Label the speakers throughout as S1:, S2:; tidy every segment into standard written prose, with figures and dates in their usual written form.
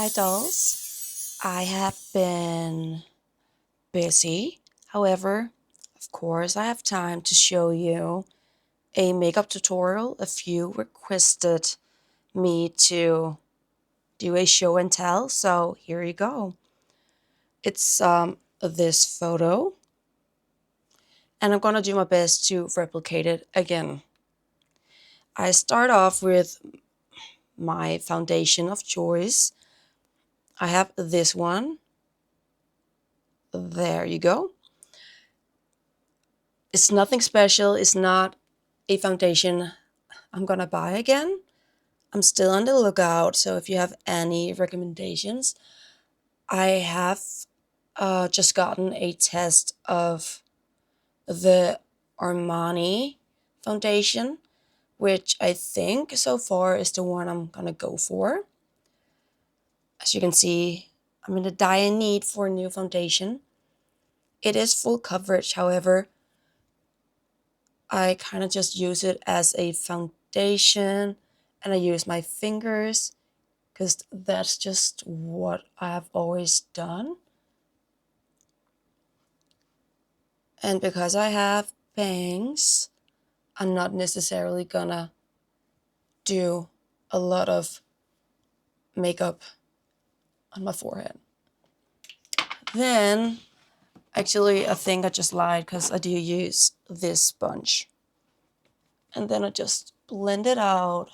S1: Hi dolls. I have been busy. However, of course, I have time to show you a makeup tutorial. A few requested me to do a show and tell, so here you go. It's this photo, and I'm gonna do my best to replicate it again. I start off with my foundation of choice. I have this one. There you go. It's nothing special. It's not a foundation I'm gonna buy again. I'm still on the lookout, so if you have any recommendations, I have just gotten a test of the Armani foundation, which I think so far is the one I'm gonna go for. As you can see, I'm in a dire need for a new foundation. It is full coverage, however, I kind of just use it as a foundation and I use my fingers because that's just what I've always done. And because I have bangs, I'm not necessarily gonna do a lot of makeup on my forehead. Then, actually, I think I just lied because I do use this sponge. And then I just blend it out.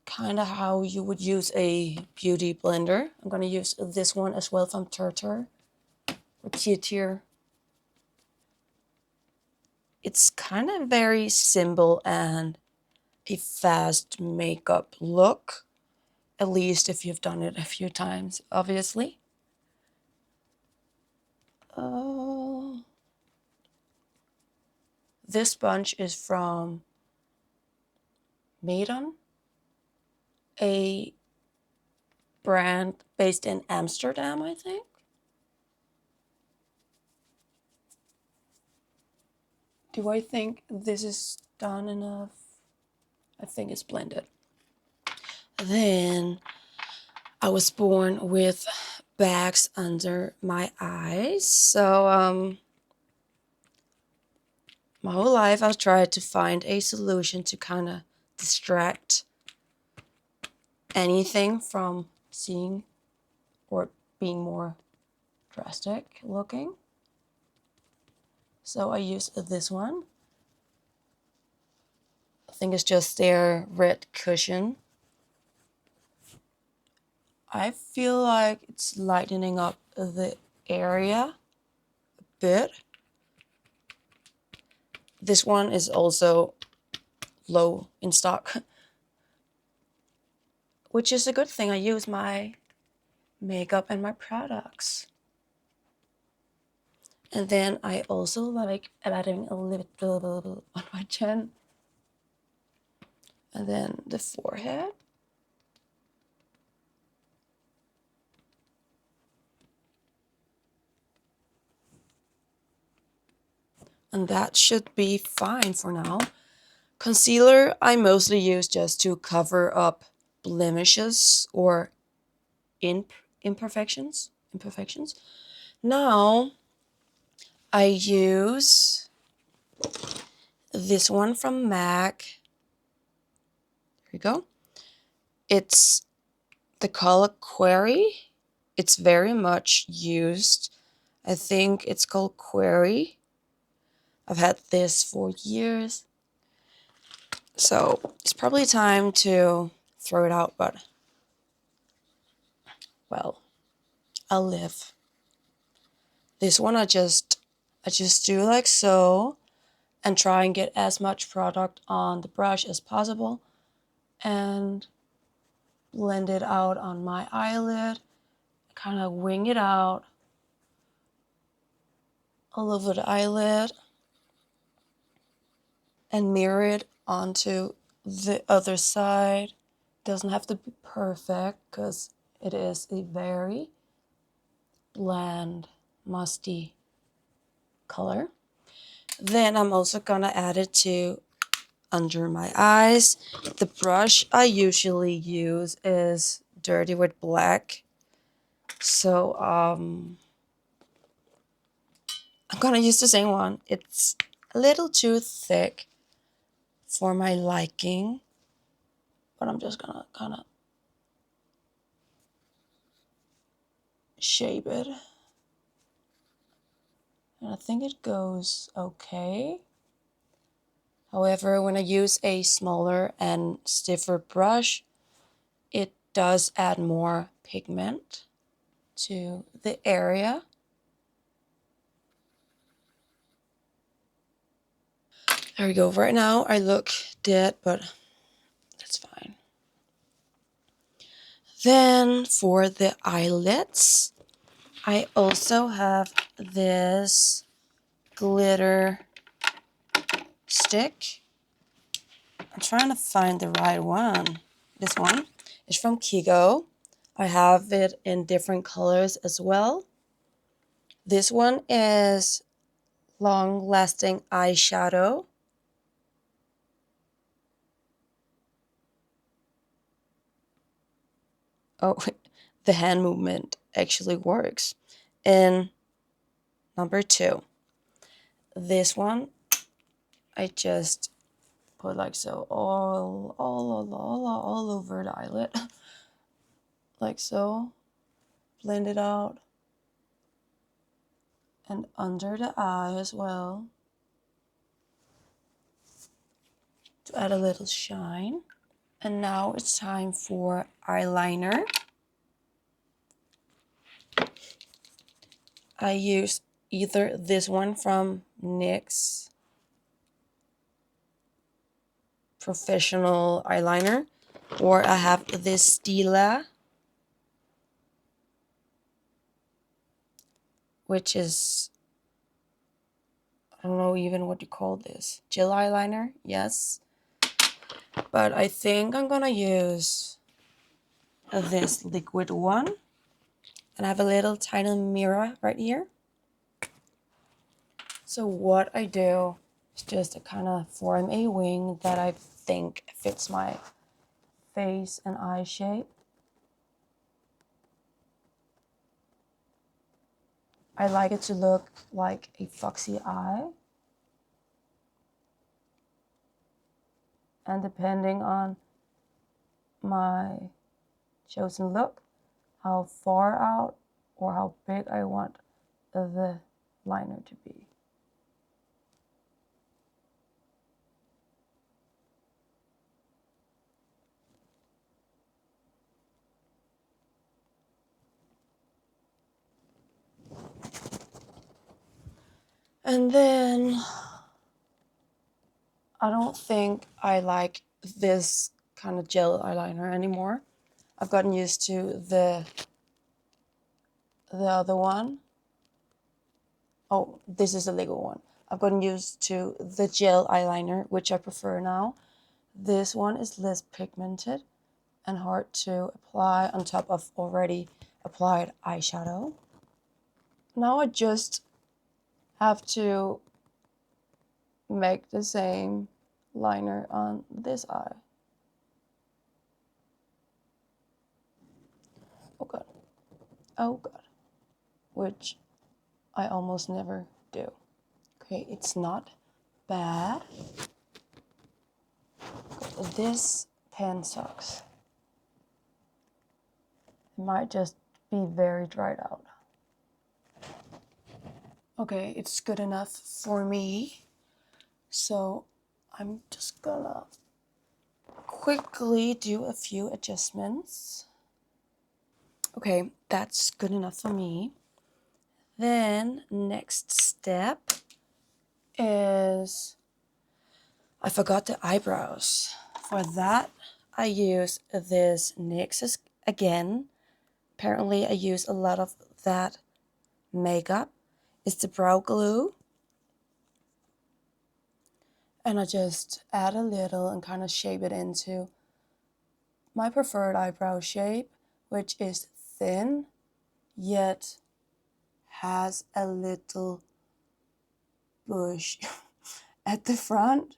S1: Kind of how you would use a beauty blender. I'm going to use this one as well from Turtur or Tier. It's kind of very simple and a fast makeup look, at least if you've done it a few times, obviously. This sponge is from Maiden, a brand based in Amsterdam, I think. Do I think this is done enough? I think it's blended. Then I was born with bags under my eyes, so my whole life I've tried to find a solution to kind of distract anything from seeing or being more drastic looking. So I use this one. I think it's just their red cushion. I feel like it's lightening up the area a bit. This one is also low in stock, which is a good thing. I use my makeup and my products. And then I also like adding a little on my chin. And then the forehead. And that should be fine for now. Concealer I mostly use just to cover up blemishes or imperfections. Now I use this one from MAC. Here we go. It's the color Query. It's very much used. I think it's called Query. I've had this for years. So it's probably time to throw it out, but well, I'll live. This one I just do like so and try and get as much product on the brush as possible and blend it out on my eyelid, kind of wing it out all over the eyelid and mirror it onto the other side. Doesn't have to be perfect because it is a very bland, musty color. Then I'm also gonna add it to under my eyes. The brush I usually use is Dirty with Black. So I'm gonna use the same one. It's a little too thick for my liking, but I'm just gonna kind of shape it. And I think it goes okay. However, when I use a smaller and stiffer brush, it does add more pigment to the area. There we go. Right now I look dead, but that's fine. Then for the eyelids, I also have this glitter stick. I'm trying to find the right one. This one is from Kigo. I have it in different colors as well. This one is long-lasting eyeshadow. Oh, the hand movement actually works. And number 2, this one I just put like so all over the eyelid, like so. Blend it out and under the eye as well to add a little shine. And now it's time for eyeliner. I use either this one from NYX Professional Eyeliner, or I have this Stila, which is, I don't know even what you call this, gel eyeliner, yes. But I think I'm gonna use this liquid one. And I have a little tiny mirror right here. So what I do is just to kind of form a wing that I think fits my face and eye shape. I like it to look like a foxy eye. And depending on my chosen look, how far out or how big I want the liner to be. And then I don't think I like this kind of gel eyeliner anymore. I've gotten used to the other one. Oh, this is the Lego one. I've gotten used to the gel eyeliner, which I prefer now. This one is less pigmented and hard to apply on top of already applied eyeshadow. Now I just have to make the same liner on this eye. Oh god. Oh god. Which I almost never do. Okay, it's not bad. This pen sucks. It might just be very dried out. Okay, it's good enough for me. So I'm just gonna quickly do a few adjustments. Okay, that's good enough for me. Then next step is I forgot the eyebrows. For that, I use this NYX again. Apparently, I use a lot of that makeup. It's the brow glue. And I just add a little and kind of shape it into my preferred eyebrow shape, which is thin, yet has a little bush at the front.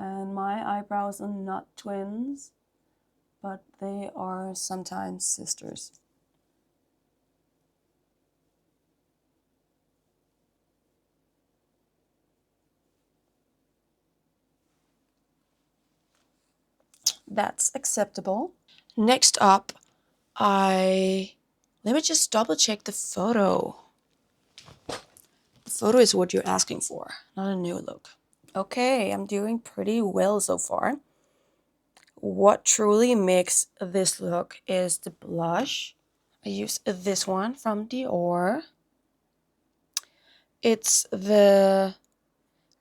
S1: And my eyebrows are not twins, but they are sometimes sisters. That's acceptable. Next up, let me just double check the photo. The photo is what you're asking for, not a new look. Okay, I'm doing pretty well so far. What truly makes this look is the blush. I use this one from Dior. It's the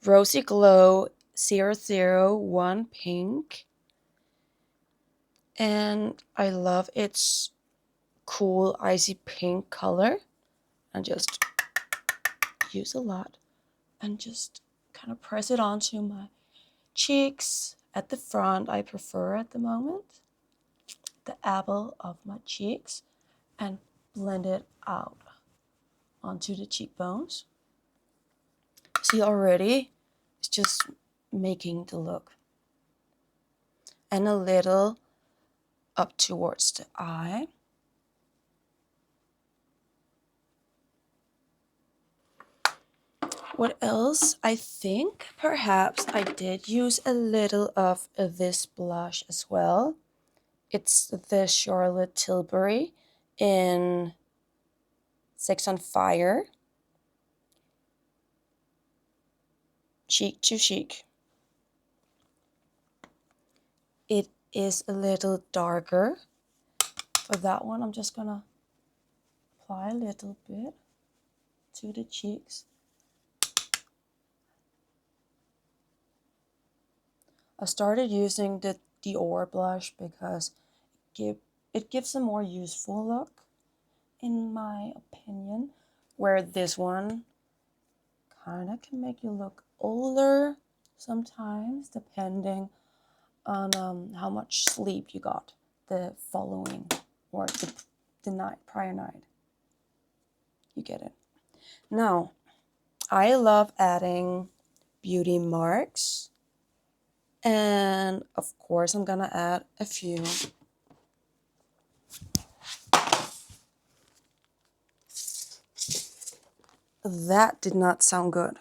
S1: Rosy Glow 001 Pink. And I love its cool icy pink color. And just use a lot. And just kind of press it onto my cheeks. At the front, I prefer at the moment. The apple of my cheeks. And blend it out onto the cheekbones. See already, it's just making the look. And a little up towards the eye. What else? I think perhaps I did use a little of this blush as well. It's the Charlotte Tilbury in Sex on Fire. Cheek to cheek. It is a little darker. For that one, I'm just gonna apply a little bit to the cheeks. I started using the Dior blush because it gives a more useful look, in my opinion, where this one kind of can make you look older sometimes, depending on how much sleep you got the following or the night, prior night. You get it. Now, I love adding beauty marks. And of course, I'm gonna add a few. That did not sound good.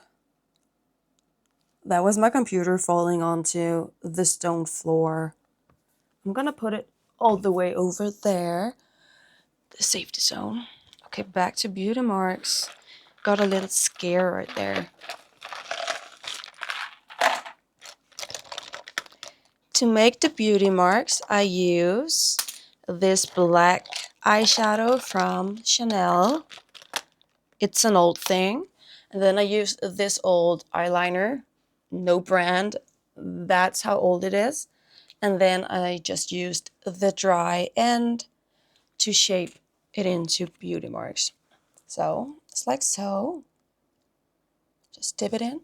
S1: That was my computer falling onto the stone floor. I'm gonna put it all the way over there, the safety zone. Okay, back to beauty marks. Got a little scare right there. To make the beauty marks, I use this black eyeshadow from Chanel. It's an old thing. And then I use this old eyeliner, no brand. That's how old it is. And then I just used the dry end to shape it into beauty marks. So it's like so. Just dip it in.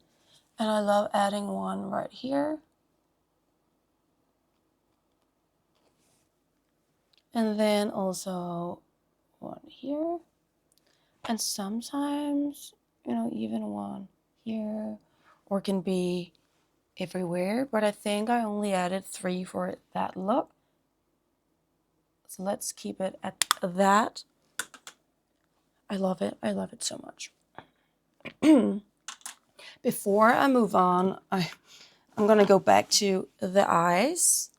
S1: And I love adding one right here. And then also one here. And sometimes, even one here, or can be everywhere. But I think I only added 3 for that look. So let's keep it at that. I love it. I love it so much. Before I move on, I'm going to go back to the eyes.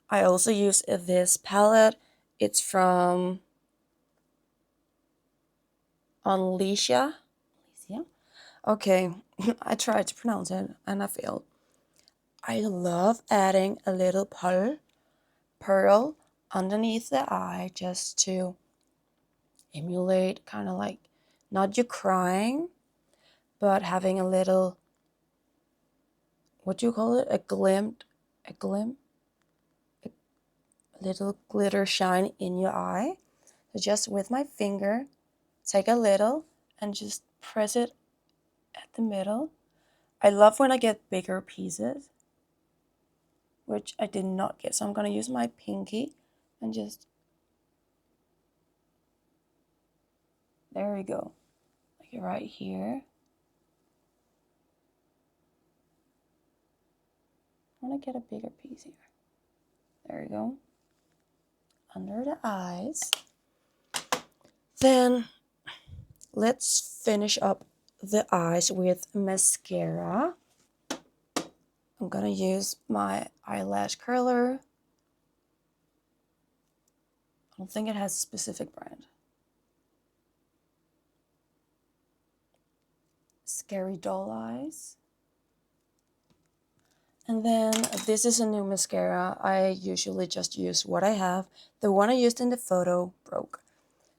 S1: I also use this palette. It's from Alicia. Okay, I tried to pronounce it and I failed. I love adding a little pearl underneath the eye just to emulate kind of like not you crying, but having a little, what do you call it? A little glitter shine in your eye. So just with my finger, take a little and just press it at the middle. I love when I get bigger pieces, which I did not get. So I'm going to use my pinky and just, there we go. Like right here. I want to get a bigger piece here. There you go. Under the eyes. Then let's finish up the eyes with mascara. I'm gonna use my eyelash curler. I don't think it has a specific brand. Scary Doll Eyes. And then this is a new mascara. I usually just use what I have. The one I used in the photo broke.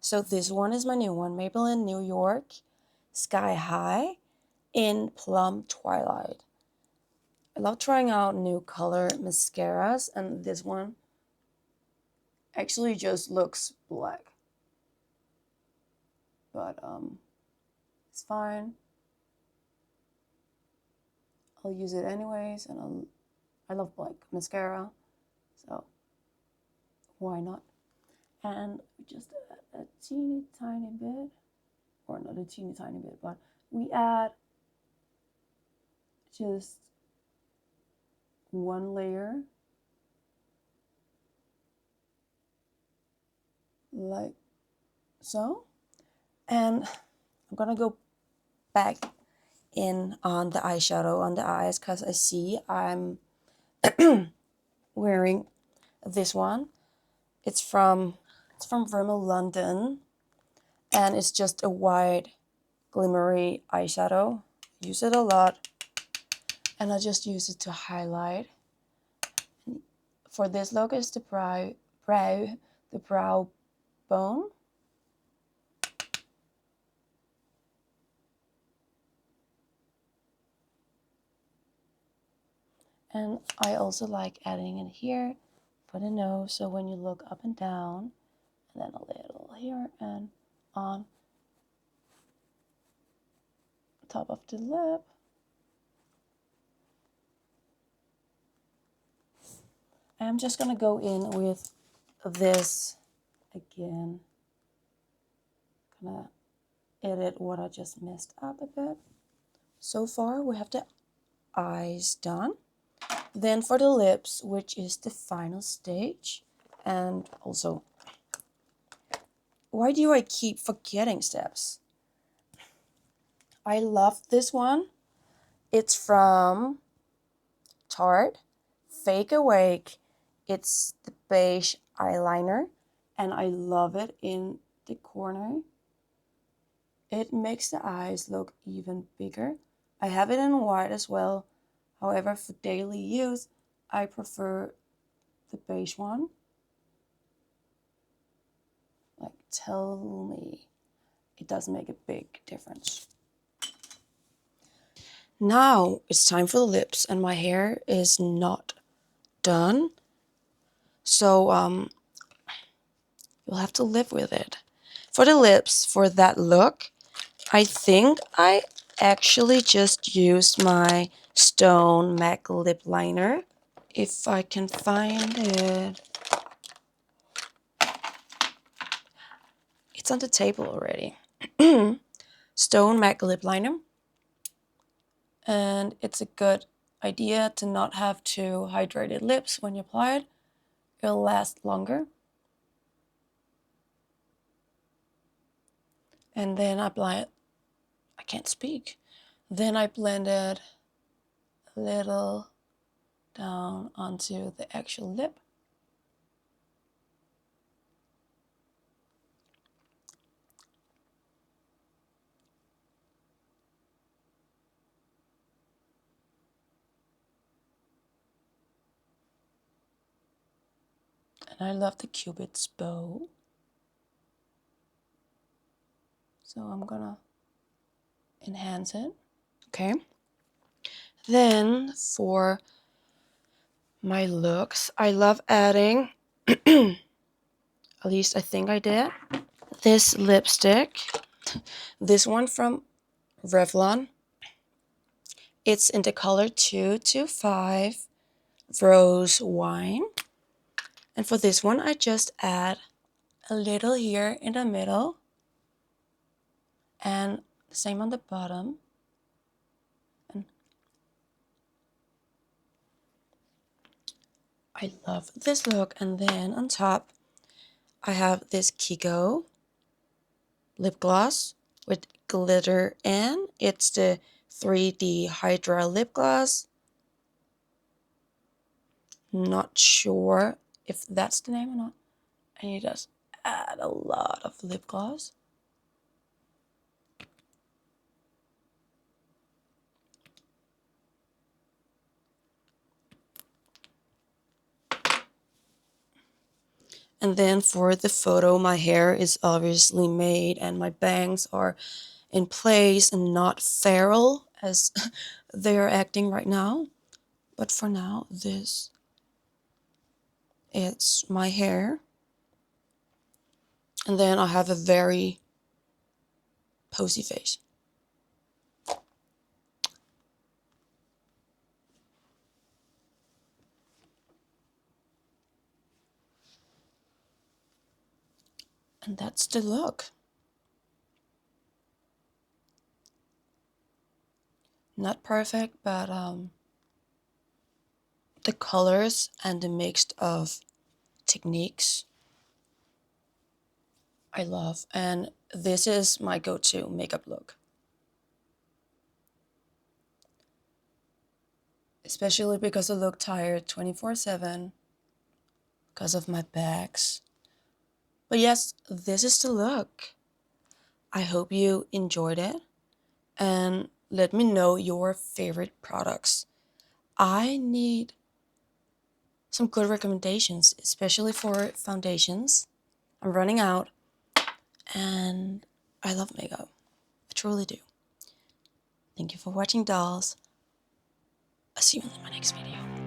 S1: So this one is my new one. Maybelline New York Sky High in Plum Twilight. I love trying out new color mascaras, and this one actually just looks black. But it's fine. I'll use it anyways, and I love black mascara, so why not? And just a teeny tiny bit, or not a teeny tiny bit, but we add just one layer, like so. And I'm gonna go back in on the eyeshadow on the eyes because I see I'm wearing this one. It's from Rimmel London, and it's just a white glimmery eyeshadow. Use it a lot, and I just use it to highlight. For this look is the brow bone. And I also like adding it here for the nose, so when you look up and down, and then a little here and on top of the lip. I'm just gonna go in with this again. Gonna edit what I just messed up a bit. So far we have the eyes done. Then for the lips, which is the final stage, and also, why do I keep forgetting steps? I love this one. It's from Tarte, Fake Awake. It's the beige eyeliner, and I love it in the corner. It makes the eyes look even bigger. I have it in white as well. However, for daily use, I prefer the beige one. Like, tell me, it does make a big difference. Now it's time for the lips, and my hair is not done, so you'll have to live with it. For the lips, for that look, I think I actually just used my Stone MAC lip liner. If I can find it. It's on the table already. Stone MAC lip liner. And it's a good idea to not have too hydrated lips when you apply it. It'll last longer. And then I can't speak. Then I blended a little down onto the actual lip. And I love the Cupid's bow. So I'm gonna enhance it. Okay. Then for my looks, I love adding, at least I think I did, this lipstick. This one from Revlon. It's in the color 225 Rose Wine. And for this one, I just add a little here in the middle. And the same on the bottom. And I love this look. And then on top, I have this Kiko lip gloss with glitter, and it's the 3D Hydra lip gloss. Not sure if that's the name or not. And it does add a lot of lip gloss. And then for the photo, my hair is obviously made and my bangs are in place and not feral as they are acting right now. But for now, it's my hair. And then I have a very posy face. And that's the look. Not perfect, but the colors and the mix of techniques I love. And this is my go-to makeup look. Especially because I look tired 24/7 because of my bags. But yes, this is the look. I hope you enjoyed it. And let me know your favorite products. I need some good recommendations, especially for foundations. I'm running out, and I love makeup. I truly do. Thank you for watching, dolls. I'll see you in my next video.